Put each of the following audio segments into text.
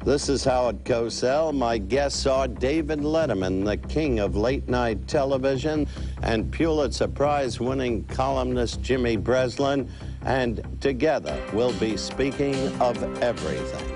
This is Howard Cosell. My guests are David Letterman, the king of late-night television, and Pulitzer Prize-winning columnist Jimmy Breslin, and together we'll be speaking of everything.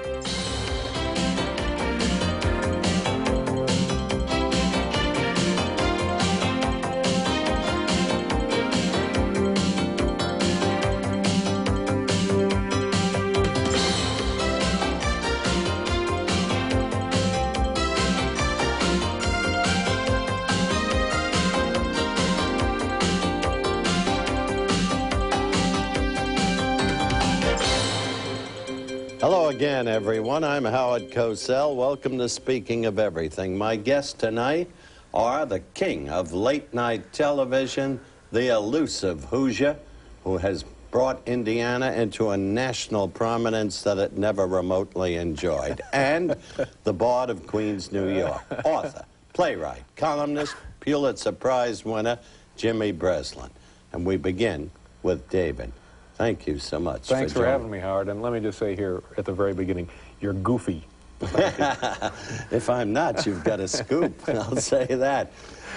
Hello again, everyone. I'm Howard Cosell. Welcome to Speaking of Everything. My guests tonight are the king of late-night television, the elusive Hoosier, who has brought Indiana into a national prominence that it never remotely enjoyed, and the Bard of Queens, New York, author, playwright, columnist, Pulitzer Prize winner, Jimmy Breslin. And we begin with David. Thank you so much. Thanks for having me, Howard. And let me just say here at the very beginning, you're goofy. If I'm not, you've got a scoop. I'll say that.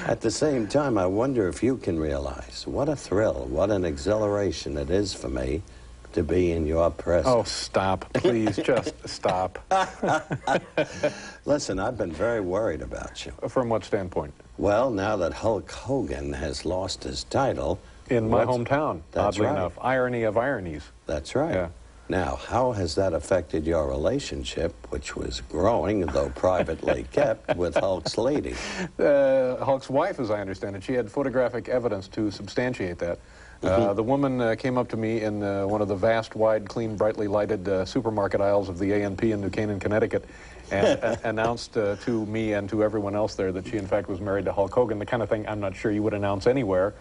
At the same time, I wonder if you can realize what a thrill, what an exhilaration it is for me to be in your presence. Oh, stop. Please, just stop. Listen, I've been very worried about you. From what standpoint? Well, now that Hulk Hogan has lost his title... In my hometown, oddly right. enough. Irony of ironies. That's right. Yeah. Now, how has that affected your relationship, which was growing, though privately kept, with Hulk's lady? Hulk's wife, as I understand it, she had photographic evidence to substantiate that. The woman came up to me in one of the vast, wide, clean, brightly lighted supermarket aisles of the A&P in New Canaan, Connecticut, and announced to me and to everyone else there that she, in fact, was married to Hulk Hogan, the kind of thing I'm not sure you would announce anywhere.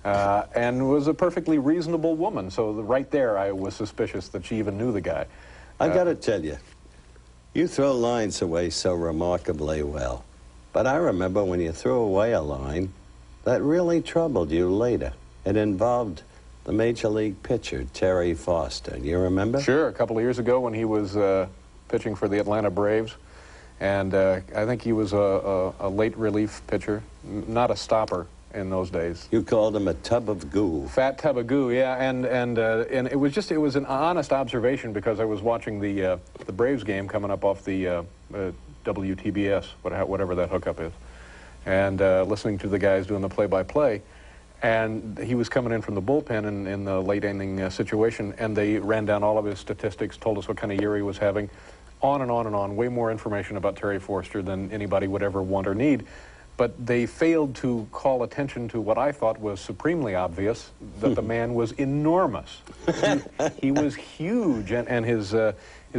And was a perfectly reasonable woman. So right there, I was suspicious that she even knew the guy. I got to tell you, you throw lines away so remarkably well. But I remember when you threw away a line that really troubled you later. It involved the Major League pitcher, Terry Foster. Do you remember? Sure, a couple of years ago when he was pitching for the Atlanta Braves. And I think he was a late relief pitcher, not a stopper in those days. You called him a tub of goo. Fat tub of goo, yeah, and it was an honest observation because I was watching the Braves game coming up off the WTBS, whatever that hookup is, and listening to the guys doing the play-by-play, and he was coming in from the bullpen in the late inning situation, and they ran down all of his statistics, told us what kind of year he was having, on and on and on, way more information about Terry Foster than anybody would ever want or need. But they failed to call attention to what I thought was supremely obvious, that the man was enormous. He was huge, and his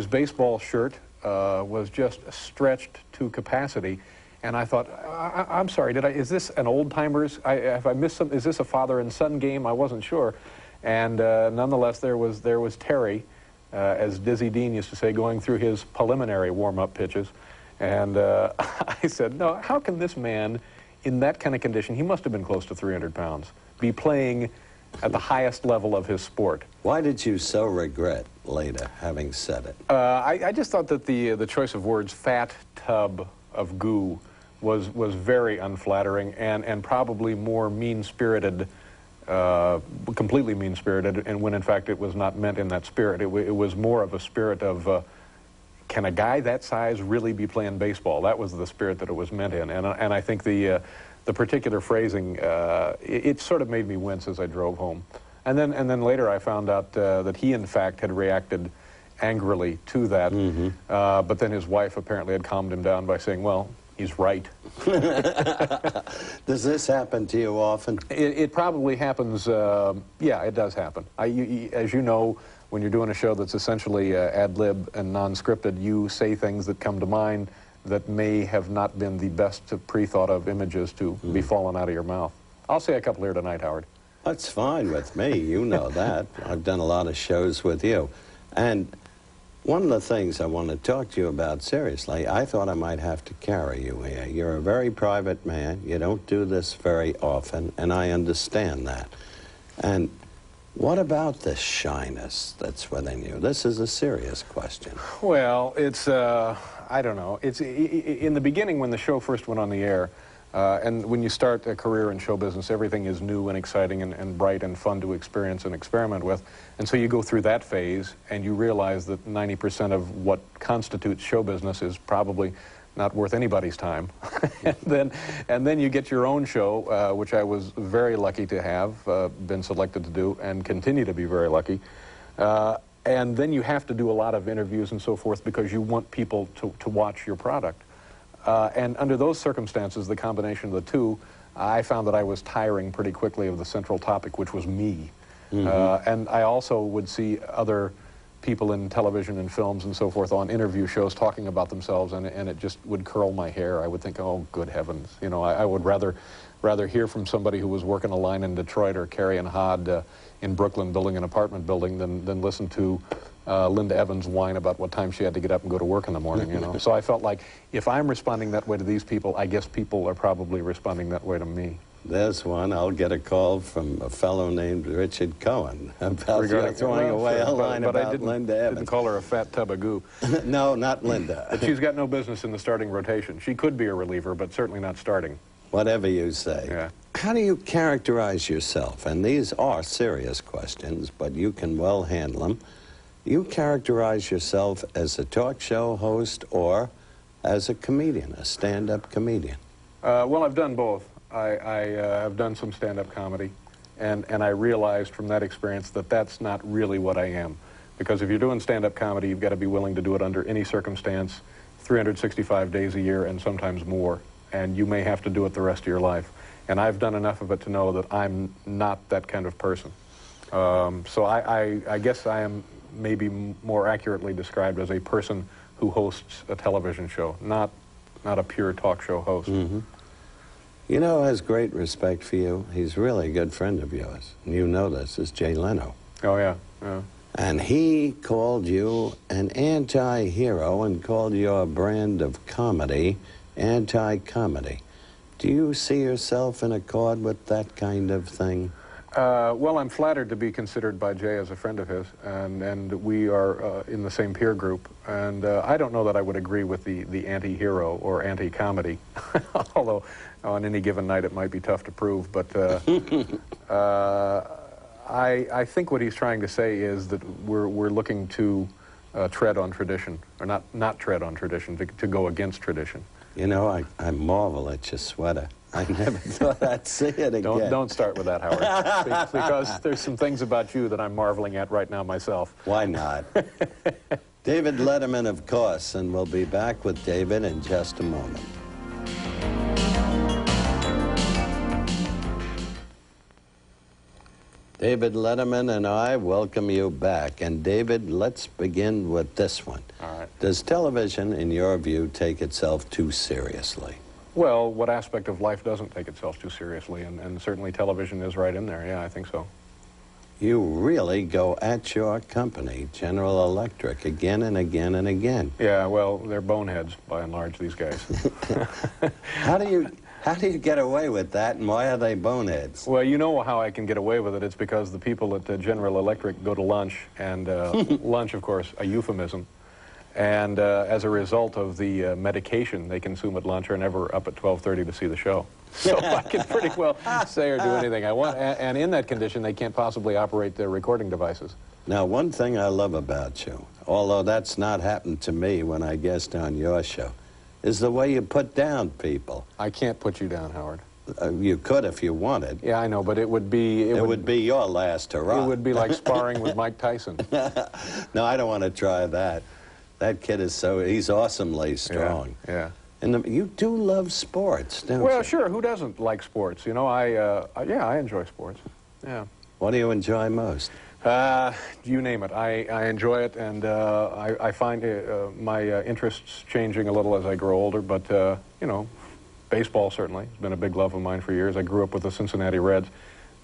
baseball shirt was just stretched to capacity. And I thought, I'm sorry, is this an old-timers? Have I missed something? Is this a father and son game? I wasn't sure. And nonetheless, there was Terry, as Dizzy Dean used to say, going through his preliminary warm-up pitches. And I said, no, how can this man, in that kind of condition, he must have been close to 300 pounds, be playing at the highest level of his sport? Why did you so regret later having said it? I just thought that the choice of words, fat tub of goo, was very unflattering and probably more mean-spirited, completely mean-spirited, and when in fact it was not meant in that spirit. It was more of a spirit of... can a guy that size really be playing baseball? That was the spirit that it was meant in, and I think the particular phrasing it sort of made me wince as I drove home, and then later I found out that he in fact had reacted angrily to that, but then his wife apparently had calmed him down by saying, well, he's right. Does this happen to you often? It probably happens. Yeah, it does happen. As you know, when you're doing a show that's essentially ad-lib and non-scripted, you say things that come to mind that may have not been the best pre-thought of images to be falling out of your mouth. I'll say a couple here tonight, Howard. That's fine with me. You know that. I've done a lot of shows with you. And one of the things I want to talk to you about seriously, I thought I might have to carry you here. You're a very private man. You don't do this very often, and I understand that. And What about the shyness that's within you? This is a serious question. Well, it's, I don't know. It's in the beginning when the show first went on the air, and when you start a career in show business, everything is new and exciting and bright and fun to experience and experiment with. And so you go through that phase, and you realize that 90% of what constitutes show business is probably not worth anybody's time. and then you get your own show, which I was very lucky to have been selected to do, and continue to be very lucky. And then you have to do a lot of interviews and so forth because you want people to watch your product. And under those circumstances, the combination of the two, I found that I was tiring pretty quickly of the central topic, which was me. Mm-hmm. And I also would see other people in television and films and so forth on interview shows talking about themselves, and it just would curl my hair. I would think, oh, good heavens. You know, I would rather hear from somebody who was working a line in Detroit or Carrie and Hod in Brooklyn building an apartment building than listen to Linda Evans whine about what time she had to get up and go to work in the morning, you know. So I felt like if I'm responding that way to these people, I guess people are probably responding that way to me. There's one. I'll get a call from a fellow named Richard Cohen about you throwing away a line about Linda Evans. I didn't call her a fat tub of goo. No, not Linda. But she's got no business in the starting rotation. She could be a reliever, but certainly not starting. Whatever you say. Yeah. How do you characterize yourself? And these are serious questions, but you can well handle them. You characterize yourself as a talk show host or as a comedian, a stand-up comedian? Well, I've done both. I have done some stand-up comedy, and I realized from that experience that that's not really what I am. Because if you're doing stand-up comedy, you've got to be willing to do it under any circumstance, 365 days a year and sometimes more, and you may have to do it the rest of your life. And I've done enough of it to know that I'm not that kind of person. So I guess I am maybe more accurately described as a person who hosts a television show, not a pure talk show host. Mm-hmm. You know, has great respect for you. He's really a good friend of yours. And you know this, is Jay Leno. Oh, yeah, yeah. And he called you an anti-hero and called your brand of comedy anti-comedy. Do you see yourself in accord with that kind of thing? Well, I'm flattered to be considered by Jay as a friend of his, and we are in the same peer group. And I don't know that I would agree with the anti-hero or anti-comedy, although on any given night it might be tough to prove. But I think what he's trying to say is that we're looking to tread on tradition, or not tread on tradition, to go against tradition. You know, I marvel at your sweater. I never thought I'd see it again. Don't start with that, Howard, because there's some things about you that I'm marveling at right now myself. Why not? David Letterman, of course, and we'll be back with David in just a moment. David Letterman and I welcome you back. And David, let's begin with this one. All right. Does television, in your view, take itself too seriously? Well, what aspect of life doesn't take itself too seriously? And certainly television is right in there. Yeah, I think so. You really go at your company, General Electric, again and again and again. Yeah, well, they're boneheads, by and large, these guys. How do you get away with that, and why are they boneheads? Well, you know how I can get away with it. It's because the people at General Electric go to lunch, and lunch, of course, a euphemism. And as a result of the medication they consume at lunch, are never up at 12:30 to see the show. So I can pretty well say or do anything I want. And in that condition, they can't possibly operate their recording devices. Now, one thing I love about you, although that's not happened to me when I guest on your show, is the way you put down people. I can't put you down, Howard. You could if you wanted. Yeah, I know, but it would be... It would be your last hurrah. It would be like sparring with Mike Tyson. No, I don't want to try that. That kid is he's awesomely strong. Yeah. And you do love sports, don't you? Well, sure. Who doesn't like sports? You know, I enjoy sports. Yeah. What do you enjoy most? You name it. I enjoy it, and I find my interests changing a little as I grow older, but, you know, baseball certainly has been a big love of mine for years. I grew up with the Cincinnati Reds.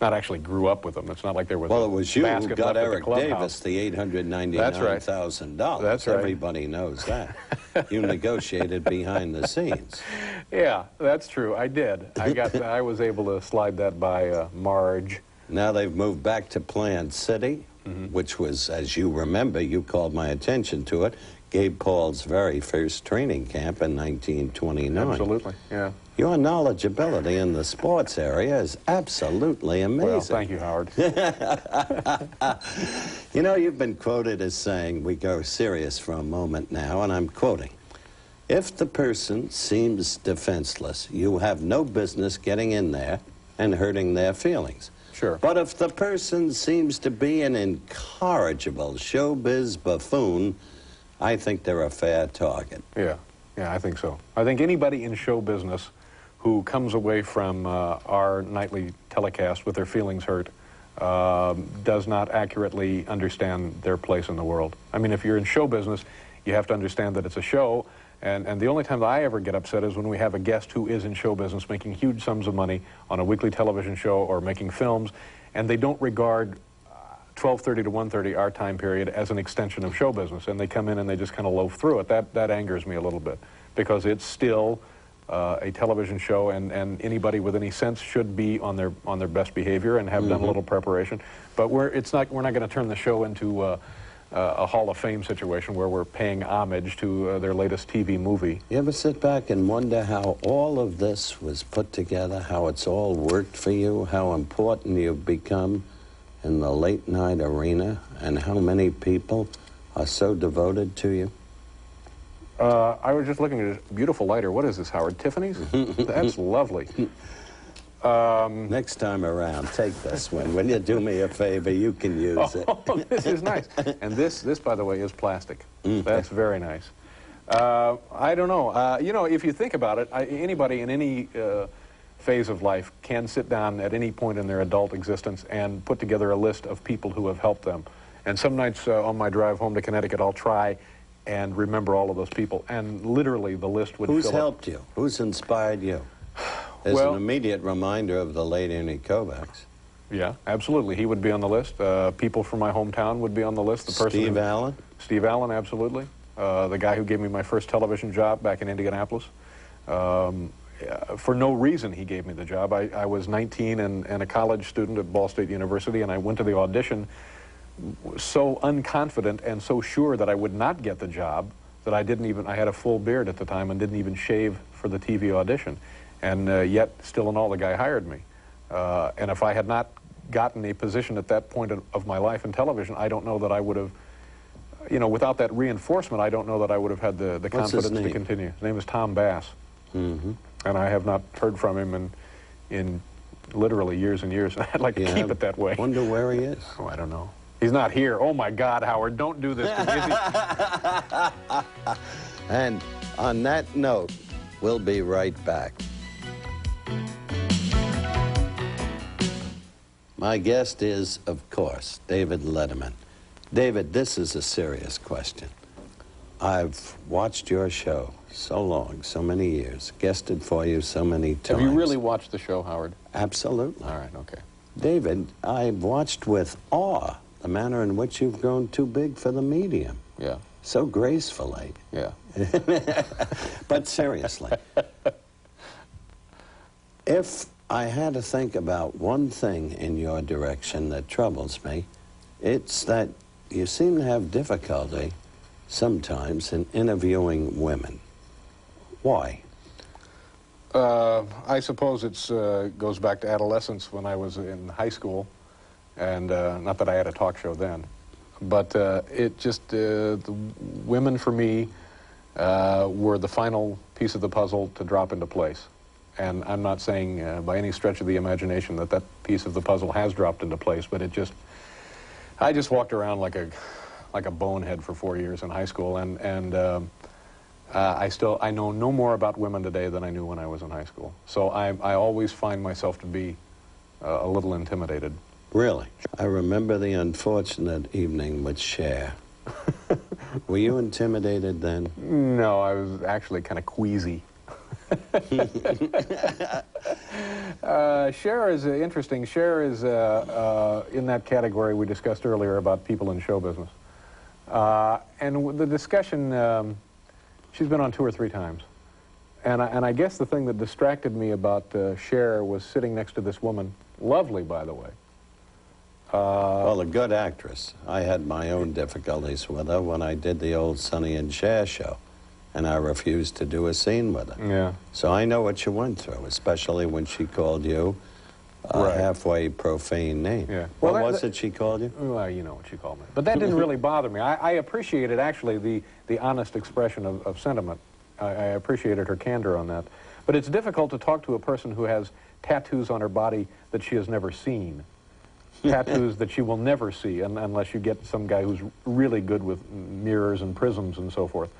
Not actually grew up with them. It's not like there was Well, it was you who got Eric the Davis the $899,000. That's right. Everybody knows that. You negotiated behind the scenes. Yeah, that's true. I did. I was able to slide that by Marge, Now they've moved back to Plant City, which was, as you remember, you called my attention to it, Gabe Paul's very first training camp in 1929. Absolutely, yeah. Your knowledgeability in the sports area is absolutely amazing. Well, thank you, Howard. You know, you've been quoted as saying, we go serious for a moment now, and I'm quoting, "If the person seems defenseless, you have no business getting in there and hurting their feelings. Sure. But if the person seems to be an incorrigible showbiz buffoon, I think they're a fair target." Yeah, I think so. I think anybody in show business who comes away from our nightly telecast with their feelings hurt does not accurately understand their place in the world. I mean, if you're in show business, you have to understand that it's a show, and the only time that I ever get upset is when we have a guest who is in show business making huge sums of money on a weekly television show or making films, and they don't regard 12:30 to 1:30, our time period, as an extension of show business, and they come in and they just kind of loaf through it. That angers me a little bit, because it's still a television show, and anybody with any sense should be on their best behavior and have done a little preparation. But we're not going to turn the show into a Hall of Fame situation where we're paying homage to their latest TV movie. You ever sit back and wonder how all of this was put together, how it's all worked for you, how important you've become in the late night arena, and how many people are so devoted to you? I was just looking at a beautiful lighter. What is this, Howard? Tiffany's? That's lovely. Next time around, take this one. Will you do me a favor? You can use it. Oh, this is nice. And this, by the way, is plastic. That's very nice. I don't know. You know, if you think about it, anybody in any phase of life can sit down at any point in their adult existence and put together a list of people who have helped them. And some nights on my drive home to Connecticut, I'll try and remember all of those people. And literally, the list would fill up. Who's helped you? Who's inspired you? There's an immediate reminder of the late Ernie Kovacs. Yeah, absolutely. He would be on the list. People from my hometown would be on the list. Steve Allen? Steve Allen, absolutely. The guy who gave me my first television job back in Indianapolis. For no reason, he gave me the job. I was 19 and a college student at Ball State University, and I went to the audition so unconfident and so sure that I would not get the job that I had a full beard at the time and didn't even shave for the TV audition. And yet, still in all, the guy hired me. And if I had not gotten a position at that point of my life in television, I don't know that I would have, you know, without that reinforcement, I don't know that I would have had the confidence to continue. His name is Tom Bass. And I have not heard from him in literally years and years. I'd like to keep it that way. Wonder where he is. Oh, I don't know. He's not here. Oh, my God, Howard, don't do this to me. And on that note, we'll be right back. My guest is, of course, David Letterman. David, this is a serious question. I've watched your show so long, so many years, guested for you so many times. Have you really watched the show, Howard? Absolutely. All right, okay. David, I've watched with awe the manner in which you've grown too big for the medium. Yeah. So gracefully. Yeah. But seriously, if I had to think about one thing in your direction that troubles me, it's that you seem to have difficulty sometimes in interviewing women. Why? I suppose it goes back to adolescence when I was in high school, and not that I had a talk show then, but it just, the women for me were the final piece of the puzzle to drop into place. And I'm not saying by any stretch of the imagination that that piece of the puzzle has dropped into place, but it just, I just walked around like a bonehead for 4 years in high school, and I know no more about women today than I knew when I was in high school. So I always find myself to be a little intimidated. Really? I remember the unfortunate evening with Cher. Were you intimidated then? No, I was actually kind of queasy. Cher is interesting. Cher is in that category we discussed earlier about people in show business. And the discussion, she's been on 2 or 3 times. And I guess the thing that distracted me about Cher was sitting next to this woman, lovely, by the way, Well, a good actress. I had my own difficulties with her when I did the old Sonny and Cher show, and I refused to do a scene with her. Yeah. So I know what you went through, especially when she called you a halfway profane name. Yeah. What was it she called you? Well, you know what she called me. But that didn't really bother me. I appreciated, actually, the honest expression of sentiment. I appreciated her candor on that. But it's difficult to talk to a person who has tattoos on her body that she has never seen. Tattoos that she will never see unless you get some guy who's really good with mirrors and prisms and so forth.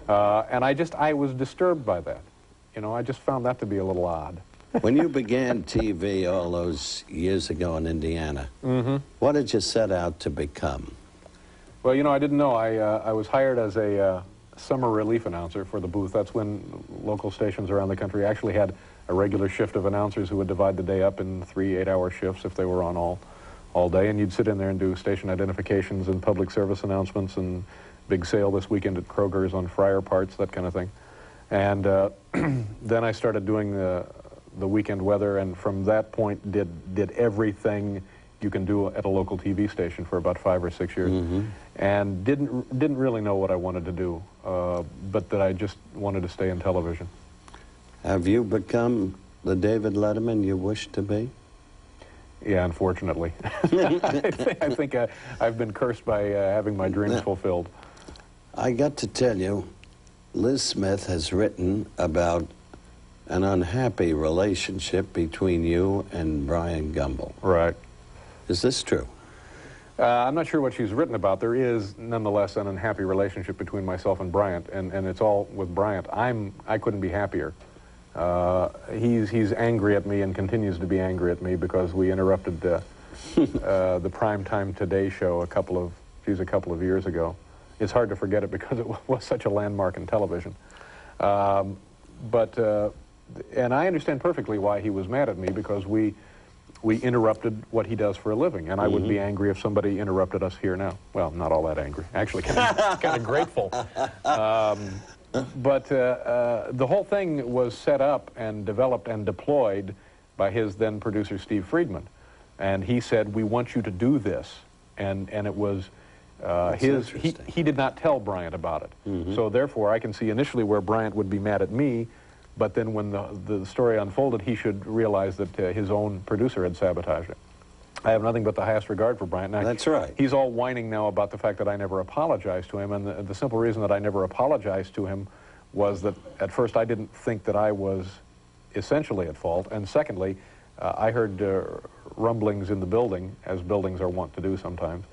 And I was disturbed by that. You know, I just found that to be a little odd. When you began TV all those years ago in Indiana, what did you set out to become? Well, you know, I didn't know. I was hired as a summer relief announcer for the booth. That's when local stations around the country actually had a regular shift of announcers who would divide the day up in 3 8-hour shifts if they were on all day, and you'd sit in there and do station identifications and public service announcements and big sale this weekend at Kroger's on fryer parts, that kind of thing. And then I started doing the weekend weather, and from that point did everything you can do at a local TV station for about 5 or 6 years, and didn't really know what I wanted to do, but that I just wanted to stay in television. Have you become the David Letterman you wish to be? Yeah, unfortunately. I think I've been cursed by having my dreams fulfilled. I got to tell you, Liz Smith has written about an unhappy relationship between you and Brian Gumbel. Right. Is this true? I'm not sure what she's written about. There is, nonetheless, an unhappy relationship between myself and Bryant, and it's all with Bryant. I couldn't be happier. He's angry at me and continues to be angry at me because we interrupted the Primetime Today show a couple of years ago. It's hard to forget it because it was such a landmark in television. And I understand perfectly why he was mad at me, because we interrupted what he does for a living, and I would be angry if somebody interrupted us here now. Well, not all that angry. Actually, kind of grateful. But the whole thing was set up and developed and deployed by his then producer, Steve Friedman. And he said, we want you to do this. And it was he did not tell Bryant about it. So therefore, I can see initially where Bryant would be mad at me, but then when the story unfolded, he should realize that his own producer had sabotaged it. I have nothing but the highest regard for Bryant. Now, that's right. He's all whining now about the fact that I never apologized to him, and the simple reason that I never apologized to him was that at first I didn't think that I was essentially at fault, and secondly, I heard rumblings in the building, as buildings are wont to do sometimes,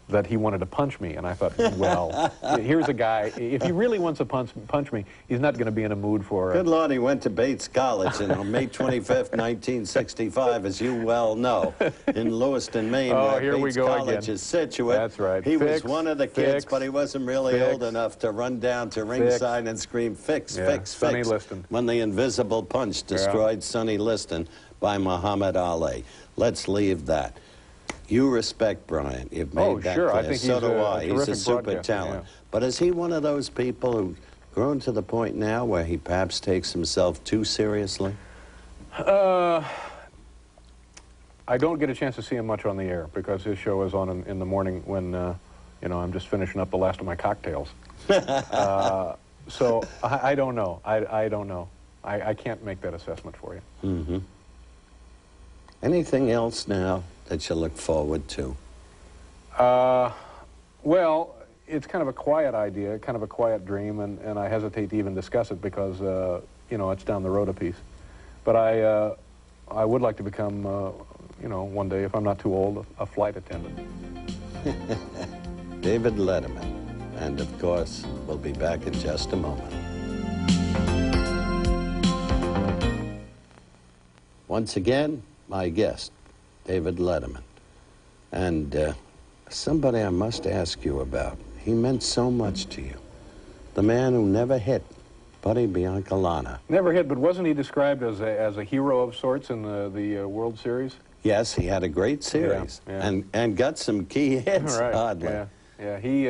that he wanted to punch me, and I thought, well, here's a guy, if he really wants to punch me, he's not going to be in a mood for... Good Lord, he went to Bates College on May 25th, 1965, as you well know, in Lewiston, Maine, where Bates College is situated. That's right. He was one of the kids, but he wasn't really old enough to run down to ringside and scream, fix, fix, Sonny fix, Liston. when the invisible punch destroyed Sonny Liston by Muhammad Ali. Let's leave that. You respect Bryant. You've made that clear. I think so do a I. He's a super broadcaster, talent. But is he one of those people who's grown to the point now where he perhaps takes himself too seriously? I don't get a chance to see him much on the air because his show is on in the morning when, you know, I'm just finishing up the last of my cocktails. So I don't know. I don't know. I can't make that assessment for you. Anything else now that you look forward to? Well, it's kind of a quiet idea, kind of a quiet dream, and I hesitate to even discuss it because, you know, it's down the road a piece. But I would like to become, you know, one day, if I'm not too old, a flight attendant. David Letterman. And, of course, we'll be back in just a moment. Once again, my guest, David Letterman. And somebody I must ask you about. He meant so much to you. The man who never hit, Buddy Biancalana. Never hit, but wasn't he described as a hero of sorts in the World Series? Yes, he had a great series. And got some key hits, oddly. Yeah, he...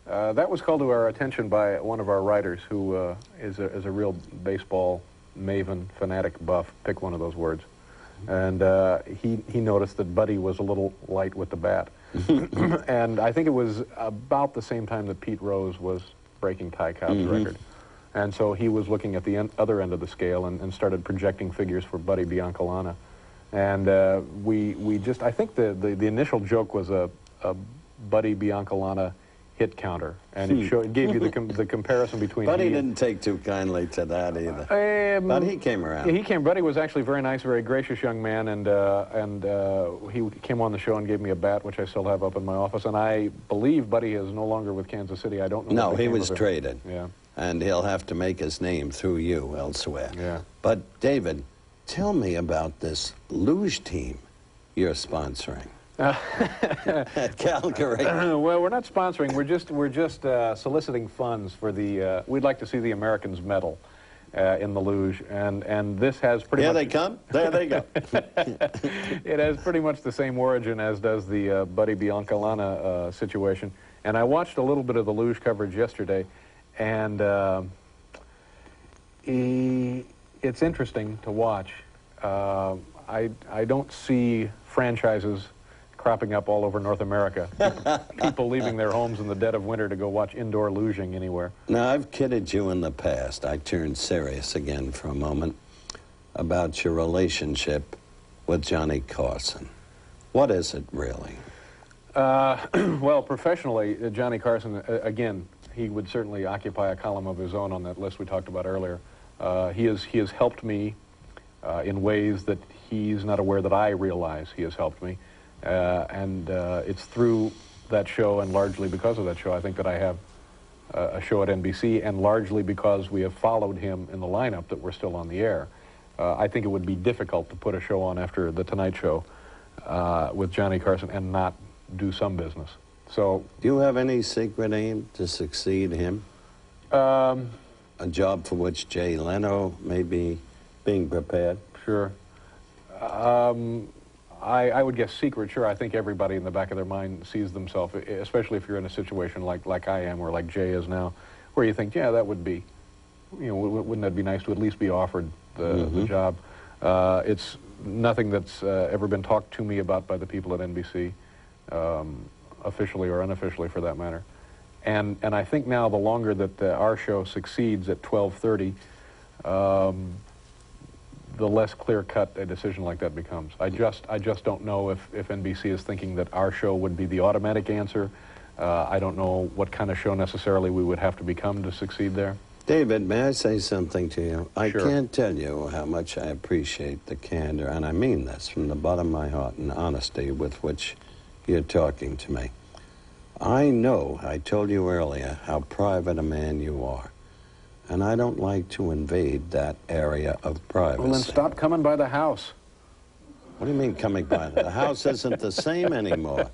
that was called to our attention by one of our writers who is a real baseball maven, fanatic buff. Pick one of those words. And he noticed that Buddy was a little light with the bat. And I think it was about the same time that Pete Rose was breaking Ty Cobb's record. And so he was looking at the other end of the scale and started projecting figures for Buddy Biancalana. And we just, I think the initial joke was a Buddy Biancalana hit counter, and it gave you the comparison between. Buddy didn't take too kindly to that either. But he came around. Buddy was actually very nice, very gracious young man, and he came on the show and gave me a bat, which I still have up in my office. And I believe Buddy is no longer with Kansas City. I don't know. No, he was traded. Yeah. And he'll have to make his name through you elsewhere. Yeah. But David, tell me about this luge team you're sponsoring. At Calgary. Well, we're not sponsoring. We're just soliciting funds for the. We'd like to see the Americans medal in the luge, and this has pretty. Here much, they come. There they go. It has pretty much the same origin as does the Buddy Biancalana situation. And I watched a little bit of the luge coverage yesterday, and it's interesting to watch. I don't see franchises cropping up all over North America. People leaving their homes in the dead of winter to go watch indoor luging anywhere. Now, I've kidded you in the past. I turned serious again for a moment about your relationship with Johnny Carson. What is it, really? Well, professionally, Johnny Carson, again, he would certainly occupy a column of his own on that list we talked about earlier. He has helped me in ways that he's not aware that I realize he has helped me. And it's through that show, and largely because of that show, I think that I have a show at NBC, and largely because we have followed him in the lineup that we're still on the air. I think it would be difficult to put a show on after The Tonight Show with Johnny Carson and not do some business. So, do you have any secret aim to succeed him? A job for which Jay Leno may be being prepared? Sure. I would guess secret, sure. I think everybody in the back of their mind sees themselves, especially if you're in a situation like I am or like Jay is now, where you think, yeah, that would be, wouldn't that be nice to at least be offered the job? It's nothing that's ever been talked to me about by the people at NBC, officially or unofficially for that matter. And I think now the longer that our show succeeds at 12:30, the less clear-cut a decision like that becomes. I just don't know if NBC is thinking that our show would be the automatic answer. I don't know what kind of show necessarily we would have to become to succeed there. David, may I say something to you? I Sure. can't tell you how much I appreciate the candor, and I mean this from the bottom of my heart, and honesty with which you're talking to me. I know, I told you earlier, how private a man you are. And I don't like to invade that area of privacy. Well, then stop coming by the house. What do you mean coming by? The house isn't the same anymore.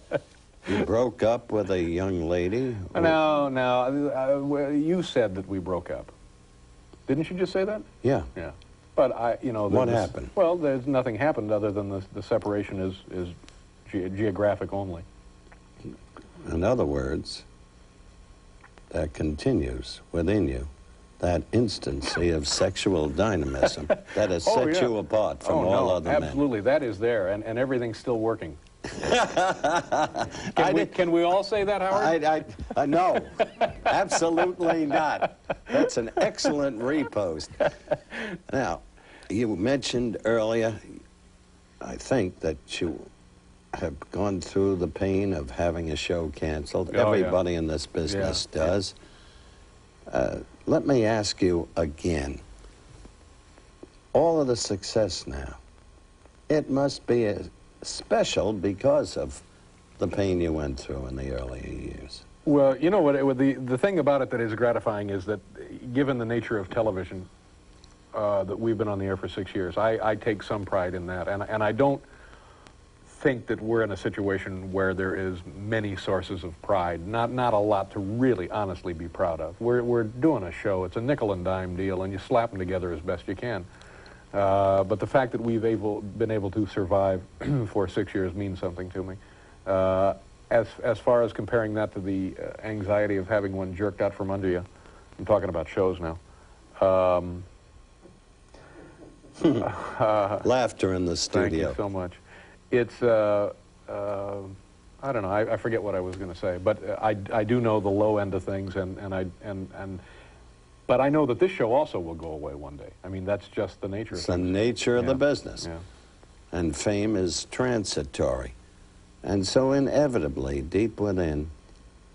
You broke up with a young lady? No, you said that we broke up. Didn't you just say that? Yeah. Yeah. But what happened? Well, there's nothing happened other than the separation is geographic only. In other words, that continues within you. That instancy of sexual dynamism that has set you apart from all other men. Absolutely, that is there, and everything's still working. Can we all say that, Howard? No, absolutely not. That's an excellent repost. Now, you mentioned earlier, I think, that you have gone through the pain of having a show canceled. Everybody in this business does. Let me ask you again. All of the success now, it must be special because of the pain you went through in the earlier years. Well, you know what? The thing about it that is gratifying is that, given the nature of television, that we've been on the air for 6 years, I take some pride in that, and I don't think that we're in a situation where there is many sources of pride, not a lot to really honestly be proud of. We're doing a show. It's a nickel and dime deal, and you slap them together as best you can. But the fact that we've been able to survive for 6 years means something to me. As far as comparing that to the anxiety of having one jerked out from under you, I'm talking about shows now. Laughter in the studio. Thank you so much. It's, I don't know, I forget what I was going to say, but I do know the low end of things, but I know that this show also will go away one day. I mean, that's just the nature of It's things. the nature of the business. Yeah. And fame is transitory. And so inevitably, deep within,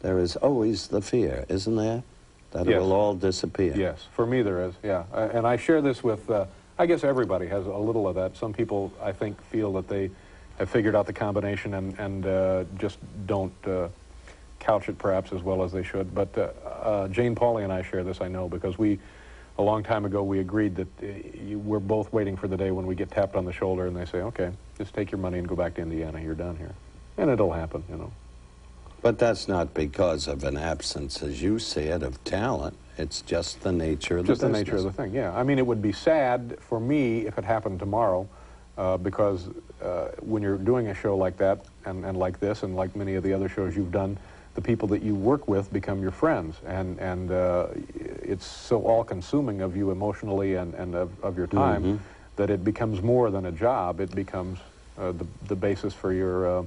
there is always the fear, isn't there? That it will all disappear. Yes, for me there is, yeah. And I share this with, I guess everybody has a little of that. Some people, I think, feel that they have figured out the combination and just don't couch it perhaps as well as they should. But Jane Pauley and I share this, I know, because a long time ago, we agreed that we're both waiting for the day when we get tapped on the shoulder and they say, okay, just take your money and go back to Indiana, you're done here. And it'll happen, you know. But that's not because of an absence, as you see it, of talent. It's just the nature of the business. Just the nature of the thing, yeah. I mean, it would be sad for me if it happened tomorrow, because when you're doing a show like that, and like this, and like many of the other shows you've done, the people that you work with become your friends, and it's so all-consuming of you emotionally and of your time that it becomes more than a job. It becomes the basis for your,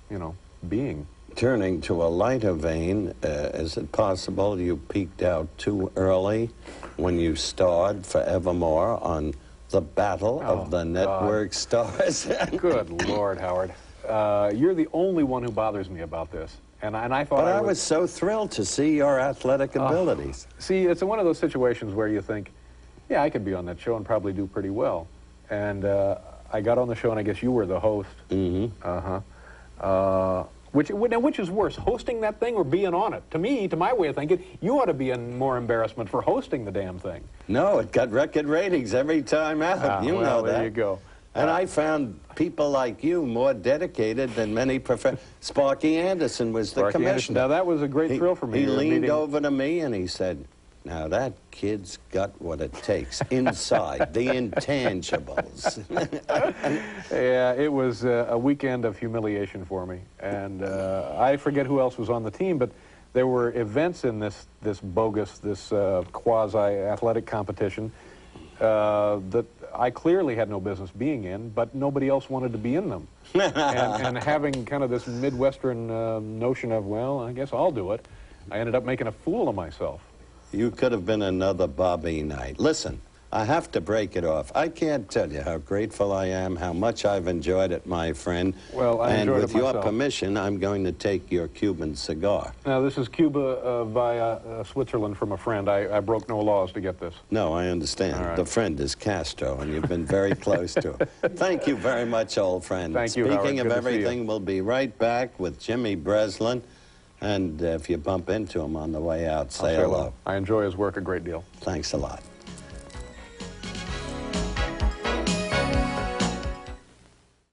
you know, being. Turning to a lighter vein, is it possible you peaked out too early when you starred forevermore on the Battle of the Network Stars? Good Lord, Howard. You're the only one who bothers me about this. And I thought But I was so thrilled to see your athletic abilities. See, it's one of those situations where you think, yeah, I could be on that show and probably do pretty well. And I got on the show, and I guess you were the host. Which is worse, hosting that thing or being on it? To me, to my way of thinking, you ought to be in more embarrassment for hosting the damn thing. No, it got record ratings every time out. You know that. There you go. And I found people like you more dedicated than many Sparky Anderson was the commissioner. Now, that was a great thrill for me. He leaned over to me and he said, now that kid's got what it takes inside, the intangibles. Yeah, it was a weekend of humiliation for me. And I forget who else was on the team, but there were events in this bogus, this quasi-athletic competition that I clearly had no business being in, but nobody else wanted to be in them. and having kind of this Midwestern notion of, well, I guess I'll do it, I ended up making a fool of myself. You could have been another Bobby Knight. Listen, I have to break it off. I can't tell you how grateful I am, how much I've enjoyed it, my friend. Well, I enjoyed it myself. And with your permission, I'm going to take your Cuban cigar. Now, this is Cuba via Switzerland from a friend. I broke no laws to get this. No, I understand. All right. The friend is Castro, and you've been very close to him. Thank you very much, old friend. Thank you, Speaking Howard. of Good to see you. everything, we'll be right back with Jimmy Breslin. And if you bump into him on the way out, say hello. I enjoy his work a great deal. Thanks a lot.